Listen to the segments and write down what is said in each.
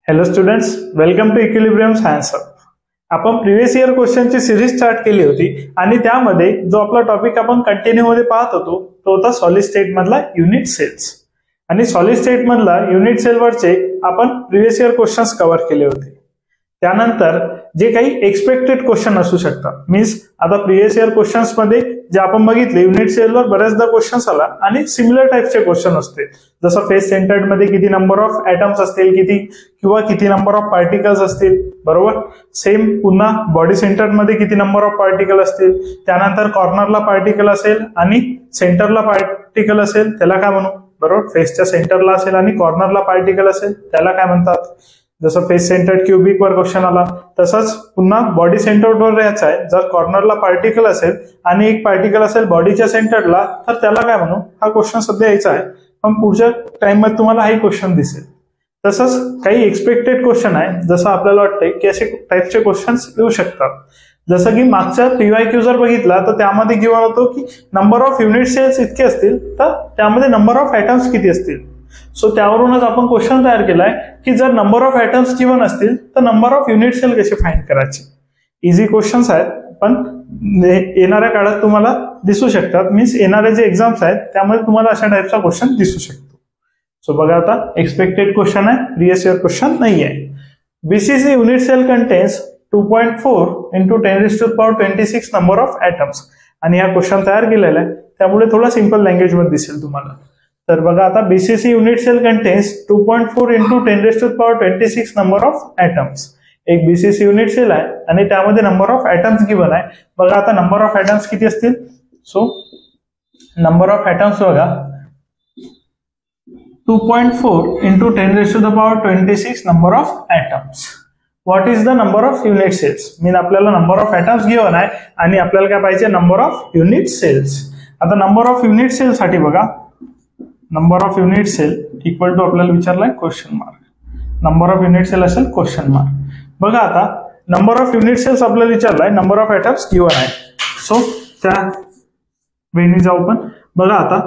Hello students, welcome to Equilibrium Science Hub. आपण previous year क्वेश्चनची series start केली होती आणि त्यामध्ये जो आपला टॉपिक आपण कंटिन्यू मध्ये पाहत होतो तो होता सॉलिड स्टेट मधला युनिट सेल्स. आणि सॉलिड स्टेट मधला युनिट सेल वरचे आपण प्रिव्हियस इयर क्वेश्चन्स कव्हर केले होते. त्यानंतर जे काही एक्सपेक्टेड क्वेश्चन असू शकतात, मीन्स आता प्रिव्हियस इयर क्वेश्चन्स मध्ये जे आपण बघितले युनिट सेलवर बऱ्याचदा क्वेश्चन्स आला आणि सिमिलर टाइपचे क्वेश्चन असते, जसं फेस सेंटर्ड मध्ये किती नंबर ऑफ ऍटम्स असतील किती नंबर ऑफ पार्टिकल्स असतील, बरोबर. सेम पुन्हा बॉडी सेंटर्ड मध्ये किती नंबर ऑफ पार्टिकल असतील, त्यानंतर कॉर्नरला पार्टिकल असेल आणि सेंटरला पार्टिकल असेल त्याला काय म्हणू, बरोबर. फेसच्या सेंटरला असेल आणि कॉर्नरला पार्टिकल असेल त्याला काय म्हणतात. जसं फेस सेंटर्ड क्युबिक वर क्वेश्चन आला तसंच पुन्हा बॉडी सेंटर्ड वर यायचं आहे. जर कॉर्नरला पार्टिकल असेल आणि एक पार्टिकल असेल बॉडीच्या सेंटरला तर त्याला काय म्हणू. हा क्वेश्चन सध्या यायचा आहे, पण पुढच्या टाइम मध्ये तुम्हाला हाही क्वेश्चन दिसेल. तसंच काही एक्सपेक्टेड क्वेश्चन आहे, जसं आपल्याला वाटतंय की असे टाइपचे क्वेश्चन्स येऊ शकतात. जसं की मागच्या पीवायक्यू जर बघितला तर त्यामध्ये गिव्हन होतो की नंबर ऑफ युनिट सेल्स इतके असतील तर त्यामध्ये नंबर ऑफ ॲटम्स किती असतील. सो त्यावरूनच आपण क्वेश्चन तयार केलाय की जर नंबर ऑफ ॲटम्स गिव्हन असतील तर नंबर ऑफ युनिट सेल कसे फाइंड करायचे. इझी क्वेश्चन्स आहेत, पण येणाऱ्या काळात तुम्हाला दिसू शकतात, मीन्स येणारे जे एक्झाम्स आहेत त्यामध्ये तुम्हाला अशा टाइपचा क्वेश्चन दिसू शकतो. सो बघा, आता एक्सपेक्टेड क्वेश्चन आहे, प्रिव्हियस इयर क्वेश्चन नाही आहे. BCC unit cell contains 2.4 into 10⁻26 number of atoms. आणि हा क्वेश्चन तयार केलेला आहे त्यामुळे थोडा सिंपल लँग्वेज मध्ये दिसेल तुम्हाला. तर बघा, आता BCC unit cell contains 2.4 into 10⁻26 number of atoms. एक बीसीसी युनिट सेल आहे आणि त्यामध्ये नंबर ऑफ ॲटम्स गिव्हन आहे. बघा, आता नंबर ऑफ ॲटम्स किती असतील. सो नंबर ऑफ ॲटम्स बघा 2.4 into 10⁻26 number of atoms. What is the number of unit cells. Mean आपल्याला नंबर ऑफ ॲटम्स गिव्हन आहे आणि आपल्याला काय पाहिजे, नंबर ऑफ युनिट सेल्स. आता नंबर ऑफ युनिट सेल साठी बघा, number of unit cell equal to आपल्याला विचारलाय question mark. Number of unit cell असेल क्वेश्चन मार्क. बघा, आता नंबर ऑफ युनिट सेल्स आपल्याला विचारलाय, नंबर ऑफ ॲटम्स गिव्हन आहे. सो त्या वेनी जाऊ. पण बघा, आता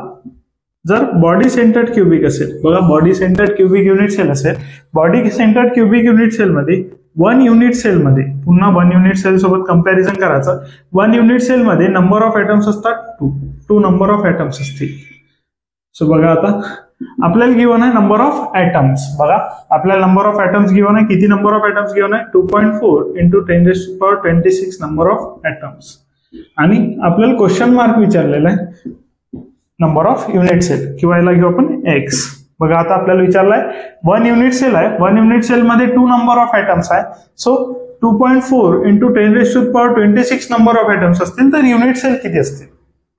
जर बॉडी सेंटर्ड क्युबिक असेल, बघा body centred cubic unit cell असेल, body centred cubic unit cell मध्ये वन युनिट सेल मध्ये पुन्हा वन युनिट सेल सोबत कंपॅरिझन करायचं. वन युनिट सेल मध्ये नंबर ऑफ ॲटम्स असतात टू नंबर ऑफ ॲटम्स असतील. सो बघा, आता आपल्याला गिव्हन आहे नंबर ऑफ ॲटम्स. बघा, आपल्याला नंबर ऑफ ॲटम्स गिव्हन आहे. किती नंबर ऑफ ॲटम्स गिव्हन आहे, 2.4 into 10⁻26 नंबर ऑफ ॲटम्स. आणि आपल्याला क्वेश्चन मार्क विचारलेला आहे नंबर ऑफ युनिट सेल, किंवा याला घेऊ आपण एक्स. बघा, आता आपल्याला विचारलाय वन युनिट सेल आहे, वन युनिट सेल मध्ये टू नंबर ऑफ ॲटम्स आहे. So 2.4 into 10⁻26 number of atoms असतील तर युनिट सेल किती असतील,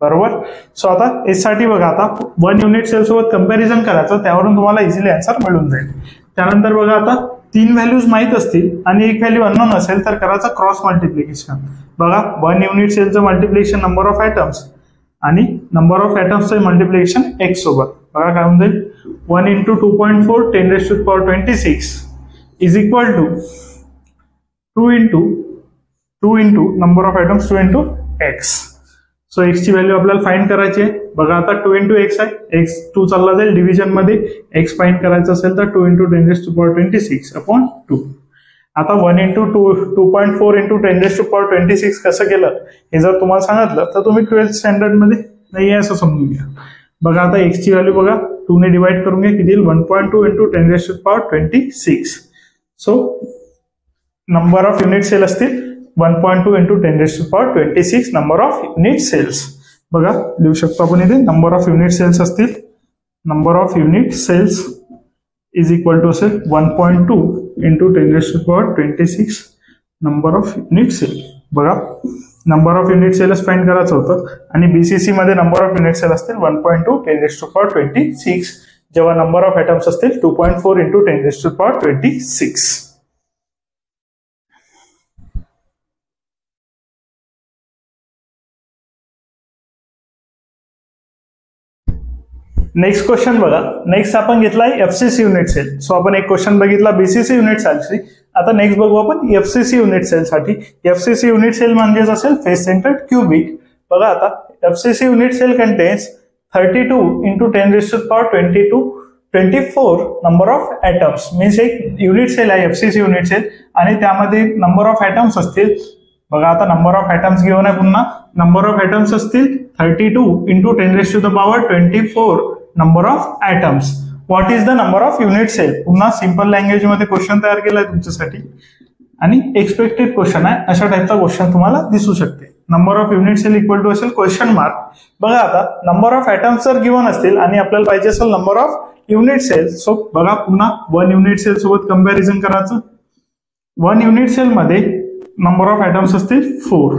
बरोबर. सो आता यासाठी बघा, आता वन युनिट सेल सोबत कंपॅरिझन करायचं, त्यावरून तुम्हाला इझिली आन्सर मिळून जाईल. त्यानंतर बघा, आता तीन व्हॅल्यूज माहित असतील आणि एक व्हॅल्यू अननोन असेल तर करायचं क्रॉस मल्टिप्लिकेशन. बघा, वन युनिट सेलचं मल्टिप्लिकेशन नंबर ऑफ ॲटम्स आणि नंबर ऑफ ॲटम्सचं मल्टिप्लिकेशन एक्स सोबत. बघा काय होईल, 1 into 2.4 10⁻26 is equal to 2 into number of atoms 2 into x. So x ची व्हॅल्यू आपल्याला फाइंड करायची आहे. बघा, आता 2 into x आहे, एक्स 2 चालला जाईल डिव्हिजन मध्ये. एक्स फाइंड करायचं असेल तर 2 into 10⁻26 अपॉन 2. आता 1 into 2.4 into 10⁻26 कसं केलं हे जर तुम्हाला सांगितलं तर तुम्ही 12th स्टँडर्ड मध्ये नाही आहे असं समजून घ्या. बघा, आता एक्स ची व्हॅल्यू बघा 2 ने डिवाइड करून घ्या, किती 1.2 into 10⁻26. So number of unit cell असतील 1.2 into 10⁻26 number of unit cells. बघा, लिहू शकतो आपण इथे नंबर ऑफ युनिट सेल्स असतील, number of unit cells is equal to असेल 1.2 into 10⁻26 number of unit cell. बघा, नंबर ऑफ युनिट सेलच फाइंड करायचं होतं आणि बीसीसी मध्ये नंबर ऑफ युनिट सेल असतील 1.2 10⁻26, जेव्हा नंबर ऑफ ॲटम्स असतील 2.4 into 10⁻26. नेक्स्ट क्वेश्चन बघा, नेक्स्ट आपण घेतलाय एफसीसी युनिट सेल. सो आपण एक क्वेश्चन बघितला बीसीसी युनिट सेलची. आता नेक्स्ट बघू आपण एफसीसी युनिट सेल साठी. एफसीसी युनिट सेल म्हणजेच असेल फेस सेंटर्ड क्युबिक. बघा, आता FCC unit cell contains 32 into 10⁻22 24 number of atoms, means एक युनिट सेल आहे FCC युनिट सेल आणि त्यामध्ये नंबर ऑफ ॲटम्स असतील. बघा आता नंबर ऑफ ॲटम्स गिव्हन आहे, पुन्हा नंबर ऑफ ॲटम्स असतील 32 into 10⁻24 number of atoms. What is the number of unit cell? पुन्हा सिंपल लँग्वेज मध्ये क्वेश्चन तयार केलाय तुमच्यासाठी आणि एक्सपेक्टेड क्वेश्चन आहे, अशा टाईपचा क्वेश्चन तुम्हाला दिसू शकते. Number of unit cell equal to असेल क्वेश्चन मार्क. बघा आता नंबर ऑफ ॲटम्स जर गिव्हन असतील आणि आपल्याला पाहिजे असेल number of unit cell, so बघा पुन्हा 1 युनिट सेल सोबत कंपॅरिझन करायचं. 1 युनिट सेल मध्ये नंबर ऑफ ॲटम्स असतील 4.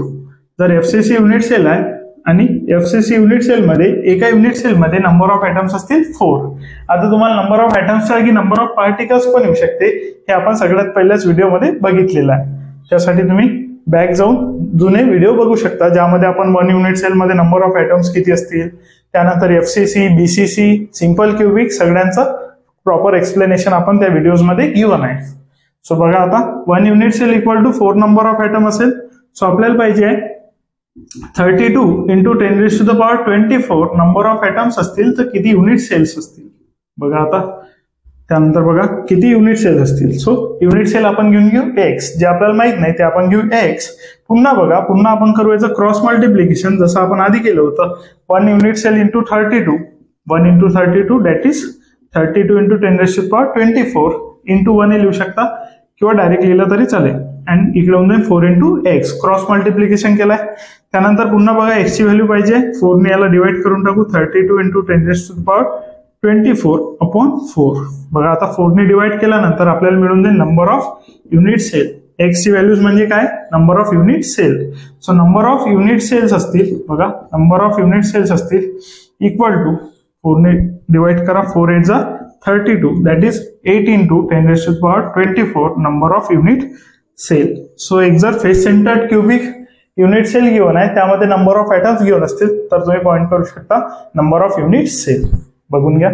जर FCC युनिट सेल आहे आणि FCC युनिट सेल मध्ये एका युनिट सेल मध्ये नंबर ऑफ ॲटम्स असतील 4. आता तुम्हाला नंबर ऑफ ॲटम्सच्या जागी नंबर ऑफ पार्टिकल्स पण येऊ शकते, हे आपण सगळ्यात पहिल्याच व्हिडिओमध्ये बघितलेलं आहे. त्यासाठी तुम्ही बॅक जाऊन जुने व्हिडिओ बघू शकता, ज्यामध्ये आपण 1 युनिट सेल मध्ये नंबर ऑफ ॲटम्स किती असतील, त्यानंतर FCC, BCC, सिंपल क्युबिक सगळ्यांचं प्रॉपर एक्सप्लेनेशन आपण त्या व्हिडिओजमध्ये गिव्हन आहे. सो बघा आता 1 unit cell equal to 4 number of atom असेल. सो आपल्याला पाहिजे आहे 32 इंटू 10⁻24 नंबर ऑफ ॲटम्स असतील तर किती युनिट सेल्स असतील. बघा आता त्यानंतर बघा किती युनिट सेल्स असतील. सो युनिट सेल आपण घेऊन घेऊ x, जे आपल्याला माहित नाही ते आपण घेऊ x. पुन्हा बघा पुन्हा आपण करू याचं क्रॉस मल्टिप्लिकेशन जसं आपण आधी केलं होतं. 1 unit cell into 32, 1 into 32 that is 32 into 10⁻24 into 1 लिहू शकता किंवा डायरेक्ट लिहिलं तरी चालेल. अँड इकडे होऊन जाईल 4 इंटू एक्स, क्रॉस मल्टिप्लिकेशन केलाय. त्यानंतर पुन्हा बघा x ची व्हॅल्यू पाहिजे, 4 ने याला डिवाइड करून टाकू. 32 इंटू 10⁻24 अपॉन 4. बघा आता 4 ने डिवाइड केल्यानंतर आपल्याला मिळून जाईल number of unit cell. x ची व्हॅल्यूज म्हणजे काय? Number of unit cell. So number of unit cells असतील, बघा नंबर ऑफ युनिट सेल्स असतील इक्वल टू 4 ने डिवाइड करा, 4 8 जा 32 that is 8 into 10⁻24 number of unit cell. So एक जर face centred cubic unit cell given आहे, त्यामध्ये नंबर ऑफ ॲटम्स गिव्हन असतील तर तुम्ही पॉइंट करू शकता नंबर ऑफ युनिट सेल. बघून घ्या.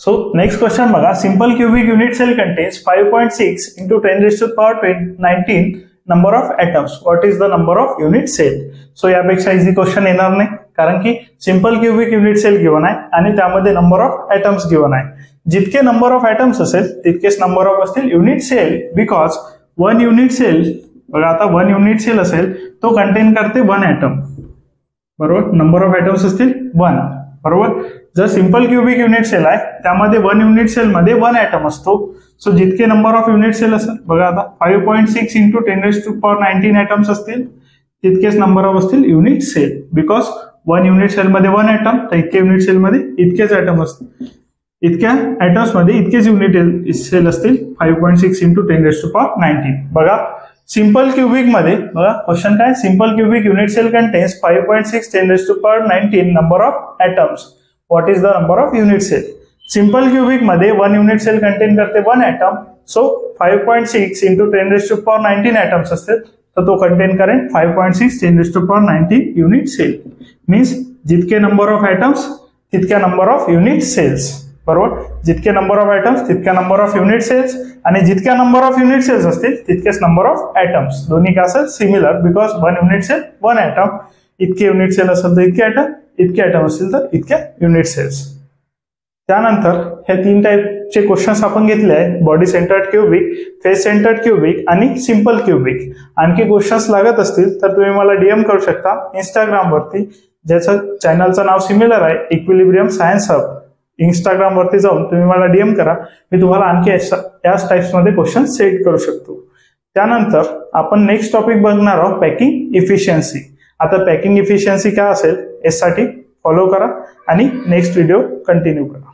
So next question बघा, simple cubic unit cell contains 5.6 into 10⁻19 number of atoms. What is the number of unit cell? So यापेक्षा इझी क्वेश्चन येणार नाही, कारण की simple cubic unit cell given आहे आणि त्यामध्ये नंबर ऑफ ॲटम्स गिव्हन आहे. जितके नंबर ऑफ ॲटम्स असेल तितकेच नंबर ऑफ असतील unit cell, because 1 unit cell, बघा आता 1 युनिट सेल असेल तो कंटेन करते 1 ॲटम, बरोबर. नंबर ऑफ ॲटम्स असतील 1, बरोबर. जर सिंपल क्युबिक युनिट सेल आहे त्यामध्ये 1 युनिट सेल मध्ये 1 ॲटम असतो. सो जितके नंबर ऑफ युनिट सेल असेल, बघा आता 5.6 इंटू 10⁻19 ॲटम्स असतील तितकेच नंबर ऑफ असतील unit cell, because 1 unit cell मध्ये 1 ॲटम, तर इतके युनिट सेल मध्ये इतकेच ॲटम असतील, इतक्या ॲटम्स मध्ये इतकेच युनिट सेल असतील. 5.6 इंटू 10⁻19. बघा सिंपल क्युबिक मध्ये, बघा क्वेश्चन काय, simple cubic unit cell contains 5.6 10⁻19 number of atoms. What is the number of unit cell? Simple cubic मध्ये 1 युनिट सेल कंटेन करते 1 ॲटम. सो 5.6 इंटू 10⁻19 ॲटम्स असतील तर तो कंटेन करेन 5.6 10⁻19 युनिट सेल. मीन्स जितके नंबर ऑफ ॲटम्स तितक्या number of unit cells, बरोबर. जितके नंबर ऑफ ॲटम्स तितक्या नंबर ऑफ युनिट सेल्स, आणि जितक्या नंबर ऑफ युनिट सेल्स असतील तितकेच नंबर ऑफ ॲटम्स. दोन्ही काय असेल? Similar, because 1 unit cell 1 atom, इतके युनिट सेल असेल तर इतके ॲटम, इतके ॲटम असतील तर इतक्या युनिट सेल्स. त्यानंतर हे 3 टाईपचे क्वेश्चन्स आपण घेतले आहेत, body centred cubic, face centred cubic आणि सिंपल क्युबिक. आणखी क्वेश्चन्स लागत असतील तर तुम्ही मला DM करू शकता इंस्टाग्राम वरती, ज्याचं चॅनलचं नाव सिमिलर आहे, इक्विलिब्रियम सायन्स हब. इंस्टाग्राम वरती जाऊन तुम्ही मला DM करा, मी तुम्हाला आणखी याच टाइप्समध्ये क्वेश्चन सेट करू शकतो. त्यानंतर आपण नेक्स्ट टॉपिक बघणार आहोत, पॅकिंग इफिशियन्सी. आता पॅकिंग इफिशियन्सी काय असेल यासाठी फॉलो करा आणि नेक्स्ट व्हिडिओ कंटिन्यू करा.